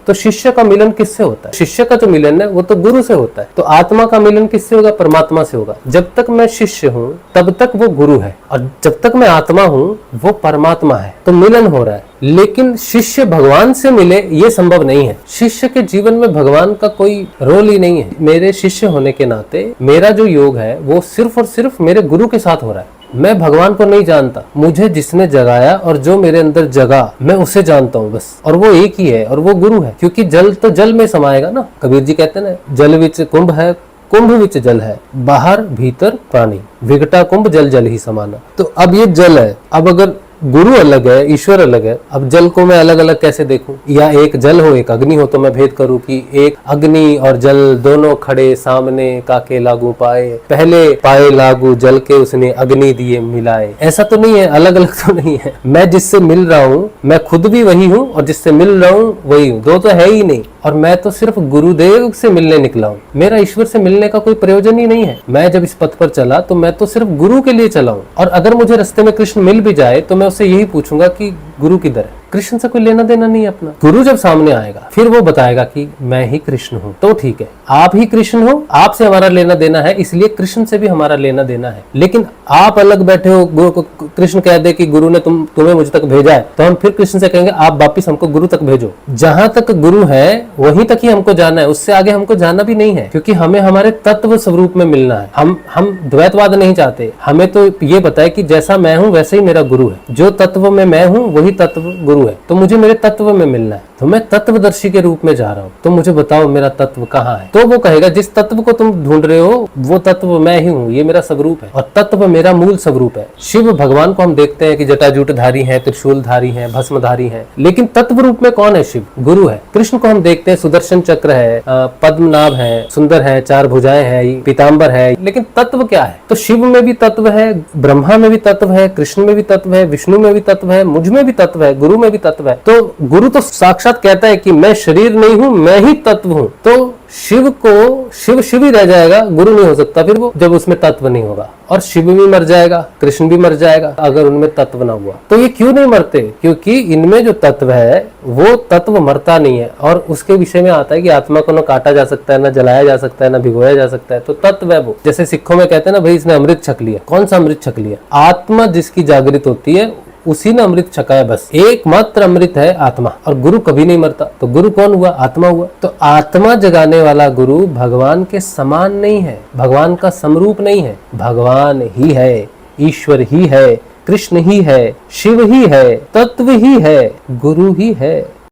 तो शिष्य का मिलन किससे होता है? शिष्य का जो मिलन है वो तो गुरु से होता है। तो आत्मा का मिलन किससे होगा? परमात्मा से होगा। जब तक मैं शिष्य हूँ तब तक वो गुरु है, और जब तक मैं आत्मा हूँ वो परमात्मा है। तो मिलन हो रहा है, लेकिन शिष्य भगवान से मिले ये संभव नहीं है। शिष्य के जीवन में भगवान का कोई रोल ही नहीं है। मेरे शिष्य होने के नाते मेरा जो योग है वो सिर्फ और सिर्फ मेरे गुरु के साथ हो रहा है। मैं भगवान को नहीं जानता, मुझे जिसने जगाया और जो मेरे अंदर जगा मैं उसे जानता हूँ बस, और वो एक ही है और वो गुरु है। क्योंकि जल तो जल में समाएगा ना। कबीर जी कहते हैं ना, जल विच कुंभ है, कुंभ विच जल है, बाहर भीतर पानी, विघटा कुंभ जल जल ही समाना। तो अब ये जल है, अब अगर गुरु अलग है, ईश्वर अलग है, अब जल को मैं अलग अलग कैसे देखूं? या एक जल हो एक अग्नि हो तो मैं भेद करूं कि एक अग्नि और जल दोनों खड़े सामने, काके लागू पाए, पहले पाए लागू जल के उसने अग्नि दिए मिलाए। ऐसा तो नहीं है, अलग अलग तो नहीं है। मैं जिससे मिल रहा हूँ मैं खुद भी वही हूँ और जिससे मिल रहा हूँ वही हूँ, दो तो है ही नहीं। और मैं तो सिर्फ गुरुदेव से मिलने निकला हूँ, मेरा ईश्वर से मिलने का कोई प्रयोजन ही नहीं है। मैं जब इस पथ पर चला तो मैं तो सिर्फ गुरु के लिए चला हूँ, और अगर मुझे रास्ते में कृष्ण मिल भी जाए तो मैं उससे यही पूछूंगा कि गुरु किधर है? कृष्ण से कोई लेना देना नहीं है अपना। गुरु जब सामने आएगा फिर वो बताएगा कि मैं ही कृष्ण हूँ, तो ठीक है, आप ही कृष्ण हो, आपसे हमारा लेना देना है, इसलिए कृष्ण से भी हमारा लेना देना है। लेकिन आप अलग बैठे हो, गुरु को कृष्ण कह दे कि गुरु ने तुम्हें मुझ तक भेजा है, तो हम फिर कृष्ण से कहेंगे आप वापिस हमको गुरु तक भेजो। जहां तक गुरु है वहीं तक ही हमको जाना है, उससे आगे हमको जाना भी नहीं है, क्योंकि हमें हमारे तत्व स्वरूप में मिलना है। हम द्वैतवाद नहीं चाहते। हमें तो ये पता है कि जैसा मैं हूँ वैसे ही मेरा गुरु है, जो तत्व में मैं हूँ वही तत्व गुरु है। तो मुझे मेरे तत्व में मिलना है, तो मैं तत्वदर्शी के रूप में जा रहा हूँ। तो मुझे बताओ मेरा तत्व कहाँ है? तो वो कहेगा जिस तत्व को तुम ढूंढ रहे हो वो तत्व मैं ही हूँ, ये मेरा स्वरूप है, और तत्व मेरा मूल स्वरूप है। शिव भगवान को हम देखते हैं कि जटाजूटधारी है, त्रिशूलधारी है, भस्मधारी है, लेकिन तत्व रूप में कौन है? शिव गुरु है। कृष्ण को हम देखते हैं सुदर्शन चक्र है, पद्मनाभ है, सुंदर है, चार भुजाएं है, पीताम्बर है, लेकिन तत्व क्या है? तो शिव में भी तत्व है, ब्रह्मा में भी तत्व है, कृष्ण में भी तत्व है, विष्णु में भी तत्व है, मुझ में भी तत्व है, गुरु में भी तत्व है। तो गुरु तो साक्षात कहता है कि मैं शरीर नहीं हूं, मैं ही तत्व हूं। तो शिव को शिव ही रह जाएगा, गुरु नहीं हो सकता फिर वो, जब उसमें तत्व नहीं होगा। और शिव भी मर जाएगा, कृष्ण भी मर जाएगा अगर उनमें तत्व ना हुआ। तो ये क्यों नहीं मरते? क्योंकि इनमें जो तत्व है वो तत्व मरता नहीं है। और उसके विषय में आता है कि आत्मा को न काटा जा सकता है, न जलाया जा सकता है, न भिगोया जा सकता है। तो तत्व है वो। जैसे सिखों में कहते हैं ना, भाई इसने अमृत छक लिया। कौन सा अमृत छक लिया? आत्मा जिसकी जागृत होती है उसी ने अमृत छका है बस। एकमात्र अमृत है आत्मा, और गुरु कभी नहीं मरता। तो गुरु कौन हुआ? आत्मा हुआ। तो आत्मा जगाने वाला गुरु भगवान के समान नहीं है, भगवान का समरूप नहीं है। भगवान ही है, ईश्वर ही है, कृष्ण ही है, शिव ही है, तत्व ही है, गुरु ही है।